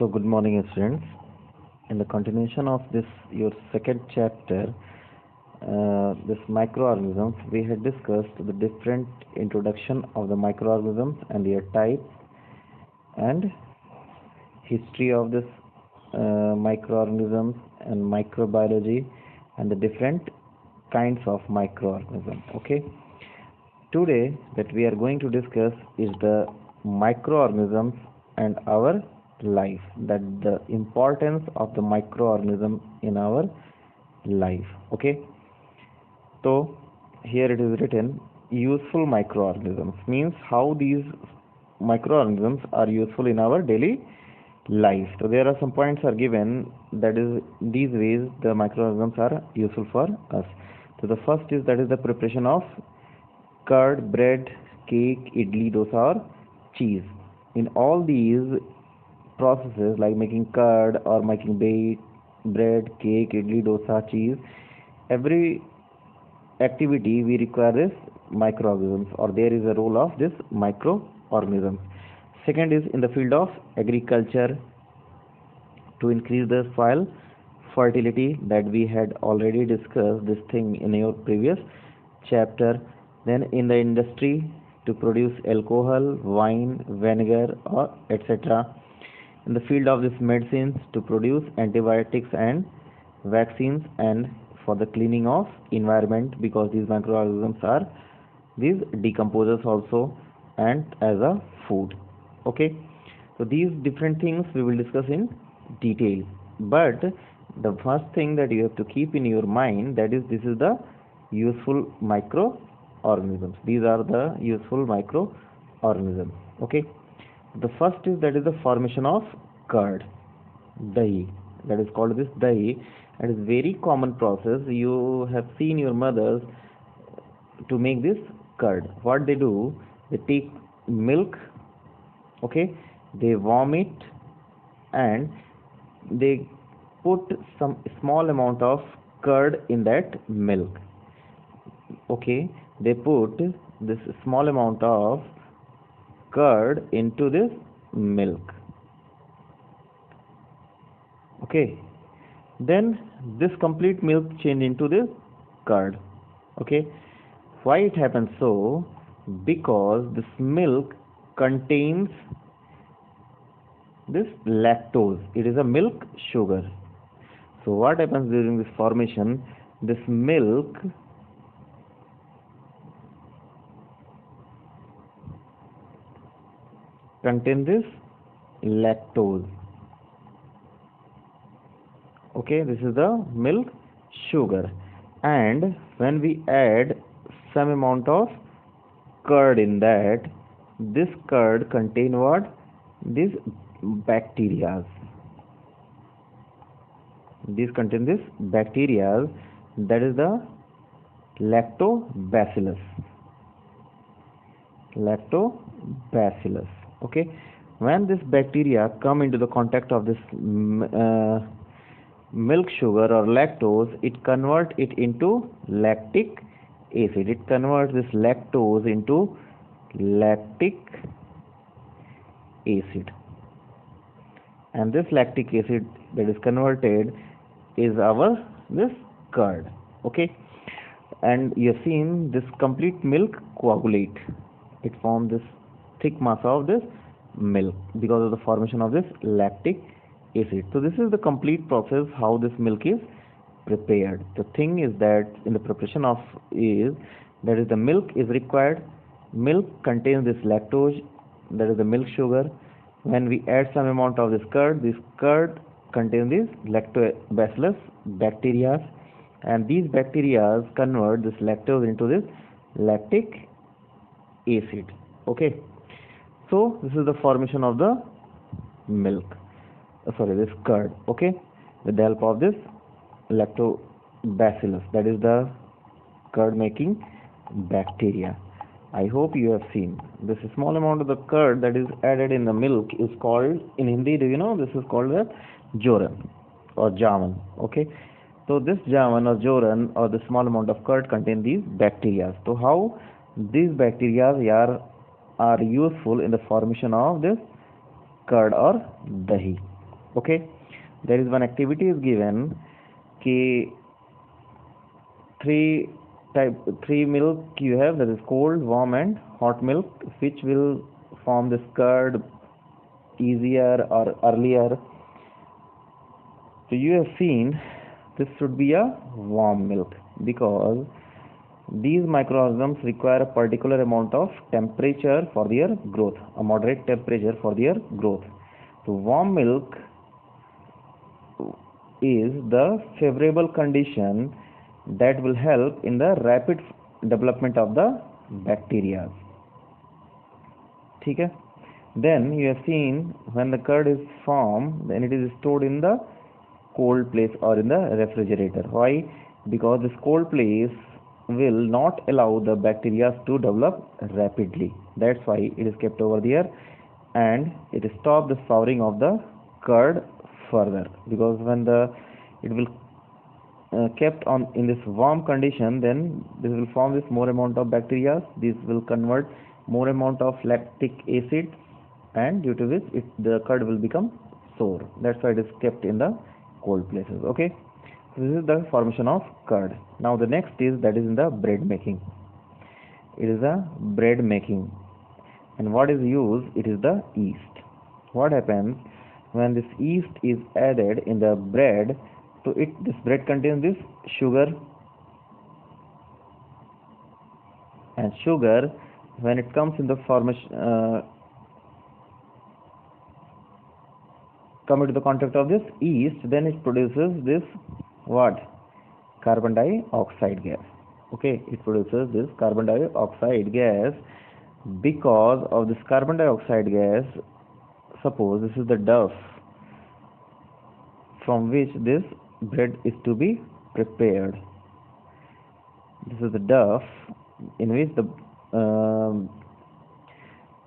So good morning students. In the continuation of this your second chapter, this microorganisms, we had discussed the different introduction of the microorganisms and their types and history of this microorganisms and microbiology and the different kinds of microorganisms. Okay, today that we are going to discuss is the microorganisms and our life, that the importance of the microorganism in our life. Okay, so here it is written useful microorganisms, means how these microorganisms are useful in our daily life. So there are some points are given, that is these ways the microorganisms are useful for us. So the first is that is the preparation of curd, bread, cake, idli, dosa or cheese. In all these processes like making curd or making bread, cake, idli, dosa, cheese, every activity we require this microorganisms, or there is a role of this microorganisms. Second is in the field of agriculture to increase the soil fertility, that we had already discussed this thing in your previous chapter. Then in the industry to produce alcohol, wine, vinegar or etc. In the field of these medicines to produce antibiotics and vaccines, and for the cleaning of environment, because these microorganisms are these decomposers also, and as a food. Okay, so these different things we will discuss in detail, but the first thing that you have to keep in your mind, that is this is the useful microorganisms. These are the useful microorganisms. Okay, the first is that is the formation of curd, dahi, that is called this dahi. It is very common process. You have seen your mothers to make this curd. What they do, they take milk, okay, they warm it and they put some small amount of curd in that milk. Okay, they put this small amount of curd into this milk. Okay, then this complete milk change into this curd. Okay, why it happens so? Because this milk contains this lactose. It is a milk sugar. So what happens during this formation? This milk contains this lactose. Okay, this is the milk sugar, and when we add some amount of curd in that, this curd contain what? These bacteria. These contain this bacteria, that is the lactobacillus. Lactobacillus. Okay, when this bacteria come into the contact of this milk sugar or lactose, it convert it into lactic acid. It converts this lactose into lactic acid, and this lactic acid that is converted is our this curd. Okay, and you have seen this complete milk coagulate. It forms this thick mass of this milk because of the formation of this lactic acid. So this is the complete process how this milk is prepared. The thing is that in the preparation of is, that is the milk is required. Milk contains this lactose, that is the milk sugar. When we add some amount of this curd contains this lactobacillus bacteria, and these bacteria convert this lactose into this lactic acid. Okay, so this is the formation of the milk, this curd. Okay, with the help of this lactobacillus, that is the curd making bacteria. I hope you have seen this small amount of the curd that is added in the milk is called in Hindi, do you know, this is called the joran or jaman. Okay, so this jaman or joran or the small amount of curd contain these bacteria. So how these bacteria are useful in the formation of this curd or dahi. Okay, there is one activity is given ki three milk you have, that is cold, warm and hot milk, which will form this curd easier or earlier. So you have seen this should be a warm milk because these microorganisms require a particular amount of temperature for their growth, a moderate temperature for their growth. So warm milk is the favorable condition that will help in the rapid development of the bacteria. Okay? Then you have seen when the curd is formed, then it is stored in the cold place or in the refrigerator. Why? Because this cold place will not allow the bacteria to develop rapidly. That's why it is kept over there, and it stops the souring of the curd further, because when it will kept on in this warm condition, then this will form this more amount of bacteria. This will convert more amount of lactic acid, and due to which the curd will become sour. That's why it is kept in the cold places. Okay, so this is the formation of curd. Now the next is that is in the bread making. It is a bread making, and what is used? It is the yeast. What happens when this yeast is added in the bread? So this bread contains this sugar, and sugar, when it comes in the formation come into the contact of this yeast, then it produces this what? Carbon dioxide gas. Okay, it produces this carbon dioxide gas. Because of this carbon dioxide gas, suppose this is the dough from which this bread is to be prepared. This is the dough in which the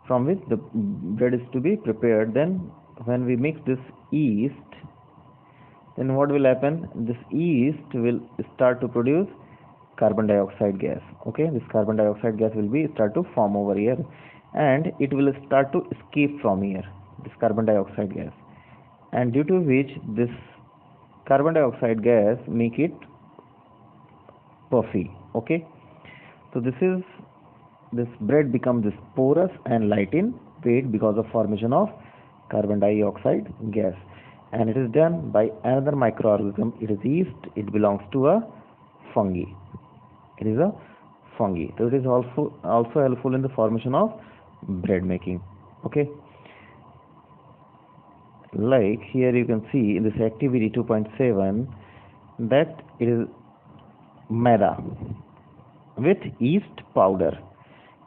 from which the bread is to be prepared. Then when we mix this yeast, then what will happen? This yeast will start to produce carbon dioxide gas. Okay, this carbon dioxide gas will be start to form over here, and it will start to escape from here, this carbon dioxide gas, and due to which this carbon dioxide gas make it puffy. Okay, so this bread becomes this porous and light in weight because of formation of carbon dioxide gas, and it is done by another microorganism. It is yeast. It belongs to a fungi. It is a fungi. So it is also helpful in the formation of bread making. Okay, like here you can see in this activity 2.7 that it is maida with yeast powder.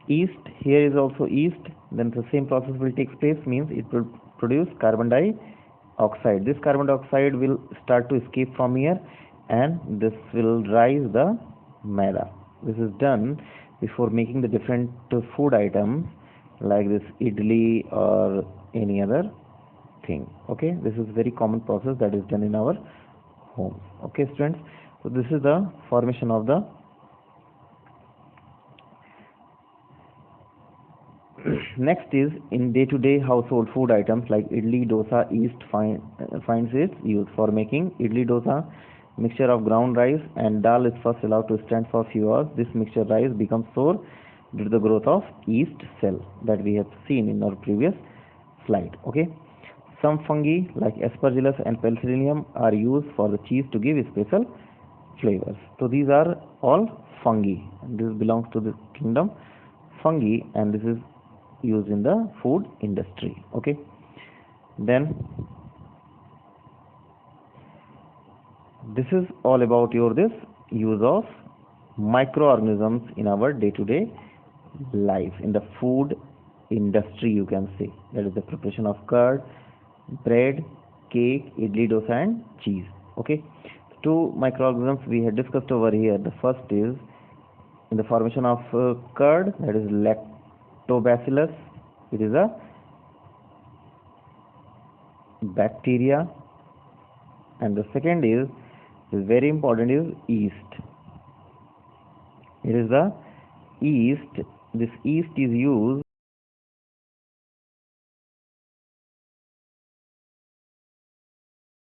Yeast, here is also yeast, then the same process will take place, means it will produce carbon dioxide. This carbon dioxide will start to escape from here, and this will rise the maida. This is done before making the different food items like this idli or any other thing. Okay, this is very common process that is done in our homes. Okay students, so this is the formation of the next is in day-to-day household food items like idli, dosa. Yeast finds its use for making idli dosa. Mixture of ground rice and dal is first allowed to stand for a few hours. This mixture rice becomes sour due to the growth of yeast cell that we have seen in our previous slide. Okay, some fungi like aspergillus and penicillium are used for the cheese to give special flavors. So these are all fungi, and this belongs to the kingdom fungi, and this is used in the food industry. Okay, then this is all about this use of microorganisms in our day-to-day life in the food industry. You can say that is the preparation of curd, bread, cake, idli, dosa and cheese. Okay, two microorganisms we had discussed over here. The first is in the formation of curd, that is lactobacillus. It is a bacteria, and the second is very important, is yeast. It is the yeast. This yeast is used